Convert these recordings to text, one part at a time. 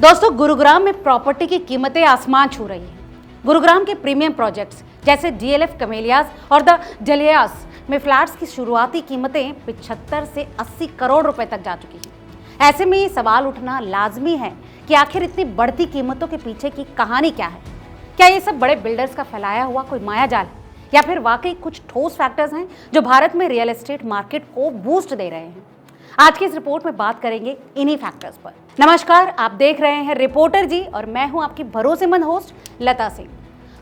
दोस्तों, गुरुग्राम में प्रॉपर्टी की कीमतें आसमान छू रही हैं। गुरुग्राम के प्रीमियम प्रोजेक्ट्स जैसे डीएलएफ कैमेलियाज और द डलियास में फ्लैट्स की शुरुआती कीमतें 75 से 80 करोड़ रुपए तक जा चुकी हैं। ऐसे में ये सवाल उठना लाजमी है कि आखिर इतनी बढ़ती कीमतों के पीछे की कहानी क्या है। क्या ये सब बड़े बिल्डर्स का फैलाया हुआ कोई मायाजाल है, या फिर वाकई कुछ ठोस फैक्टर्स हैं जो भारत में रियल एस्टेट मार्केट को बूस्ट दे रहे हैं। आज की इस रिपोर्ट में बात करेंगे इन्हीं फैक्टर्स पर। नमस्कार, आप देख रहे हैं रिपोर्टर जी और मैं हूं आपकी भरोसेमंद होस्ट लता सिंह।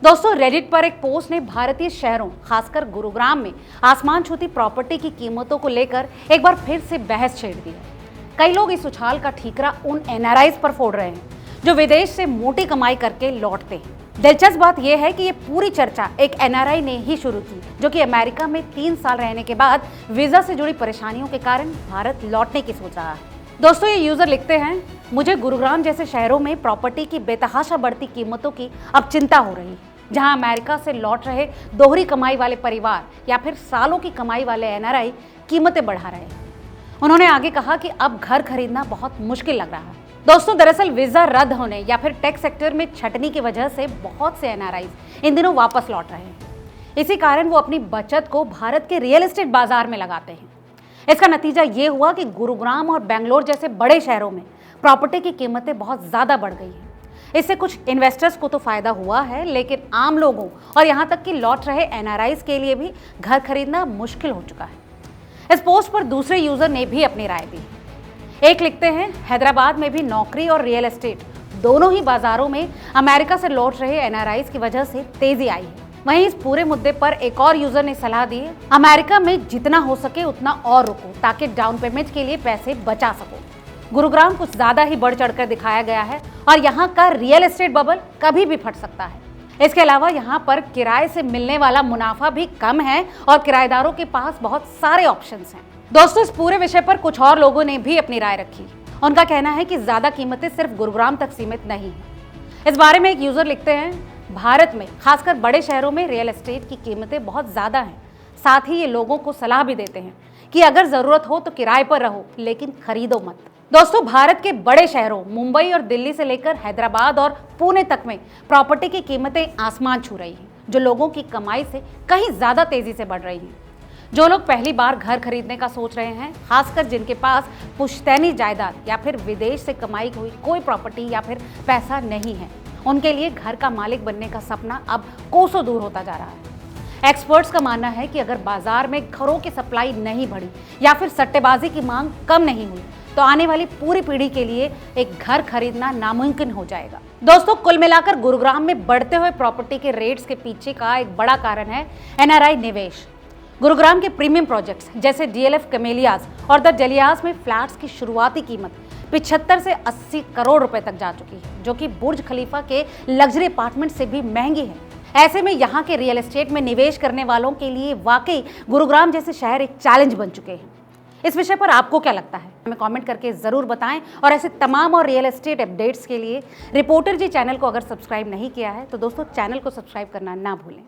दोस्तों, रेडिट पर एक पोस्ट ने भारतीय शहरों खासकर गुरुग्राम में आसमान छूती प्रॉपर्टी की कीमतों को लेकर एक बार फिर से बहस छेड़ दी है। कई लोग इस उछाल का ठीकरा उन एनआरआईज पर फोड़ रहे हैं जो विदेश से मोटी कमाई करके लौटते हैं। दिलचस्प बात यह है कि ये पूरी चर्चा एक एनआरआई ने ही शुरू की, जो कि अमेरिका में 3 साल रहने के बाद वीजा से जुड़ी परेशानियों के कारण भारत लौटने की सोच रहा है। दोस्तों, ये यूजर लिखते हैं, मुझे गुरुग्राम जैसे शहरों में प्रॉपर्टी की बेतहाशा बढ़ती कीमतों की अब चिंता हो रही है, जहां अमेरिका से लौट रहे दोहरी कमाई वाले परिवार या फिर सालों की कमाई वाले एनआरआई कीमतें बढ़ा रहे हैं। उन्होंने आगे कहा कि अब घर खरीदना बहुत मुश्किल लग रहा है। दोस्तों, दरअसल वीजा रद्द होने या फिर टेक सेक्टर में छटनी की वजह से बहुत से एनआरआईज इन दिनों वापस लौट रहे हैं। इसी कारण वो अपनी बचत को भारत के रियल एस्टेट बाजार में लगाते हैं। इसका नतीजा ये हुआ कि गुरुग्राम और बेंगलोर जैसे बड़े शहरों में प्रॉपर्टी की कीमतें बहुत ज़्यादा बढ़ गई हैं। इससे कुछ इन्वेस्टर्स को तो फायदा हुआ है, लेकिन आम लोगों और यहाँ तक कि लौट रहे एनआरआईज के लिए भी घर खरीदना मुश्किल हो चुका है। इस पोस्ट पर दूसरे यूजर ने भी अपनी राय दी। एक लिखते हैं, हैदराबाद में भी नौकरी और रियल एस्टेट दोनों ही बाजारों में अमेरिका से लौट रहे एनआरआईज की वजह से तेजी आई है। वहीं इस पूरे मुद्दे पर एक और यूजर ने सलाह दी, अमेरिका में जितना हो सके उतना और रुको ताकि डाउन पेमेंट के लिए पैसे बचा सको। गुरुग्राम कुछ ज्यादा ही बढ़ चढ़कर दिखाया गया है और यहाँ का रियल एस्टेट बबल कभी भी फट सकता है। इसके अलावा यहाँ पर किराए से मिलने वाला मुनाफा भी कम है और किराएदारों के पास बहुत सारे ऑप्शंस हैं। दोस्तों, इस पूरे विषय पर कुछ और लोगों ने भी अपनी राय रखी। उनका कहना है कि ज्यादा कीमतें सिर्फ गुरुग्राम तक सीमित नहीं है। इस बारे में एक यूजर लिखते हैं, भारत में खासकर बड़े शहरों में रियल एस्टेट की कीमतें बहुत ज्यादा हैं। साथ ही ये लोगों को सलाह भी देते हैं कि अगर जरूरत हो तो किराए पर रहो, लेकिन खरीदो मत। दोस्तों, भारत के बड़े शहरों मुंबई और दिल्ली से लेकर हैदराबाद और पुणे तक में प्रॉपर्टी की कीमतें आसमान छू रही हैं, जो लोगों की कमाई से कहीं ज्यादा तेजी से बढ़ रही हैं। जो लोग पहली बार घर खरीदने का सोच रहे हैं, खासकर जिनके पास पुश्तैनी जायदाद या फिर विदेश से कमाई हुई कोई प्रॉपर्टी या फिर पैसा नहीं है, उनके लिए घर का मालिक बनने का सपना अब कोसों दूर होता जा रहा है। एक्सपर्ट्स का मानना है कि अगर बाजार में घरों की सप्लाई नहीं बढ़ी या फिर सट्टेबाजी की मांग कम नहीं हुई तो आने वाली पूरी पीढ़ी के लिए एक घर खरीदना नामुमकिन हो जाएगा। दोस्तों, कुल मिलाकर गुरुग्राम में बढ़ते हुए प्रॉपर्टी के रेट्स के पीछे का एक बड़ा कारण है एनआरआई निवेश। गुरुग्राम के प्रीमियम प्रोजेक्ट्स जैसे डीएलएफ कैमेलियाज और द डलियास में फ्लैट्स की शुरुआती कीमत 75 से 80 करोड़ रुपए तक जा चुकी है, जो कि बुर्ज खलीफा के लग्जरी अपार्टमेंट से भी महंगी है। ऐसे में यहाँ के रियल एस्टेट में निवेश करने वालों के लिए वाकई गुरुग्राम जैसे शहर एक चैलेंज बन चुके हैं। इस विषय पर आपको क्या लगता है, हमें कमेंट करके जरूर बताएं। और ऐसे तमाम और रियल एस्टेट अपडेट्स के लिए रिपोर्टर जी चैनल को अगर सब्सक्राइब नहीं किया है तो दोस्तों चैनल को सब्सक्राइब करना ना भूलें।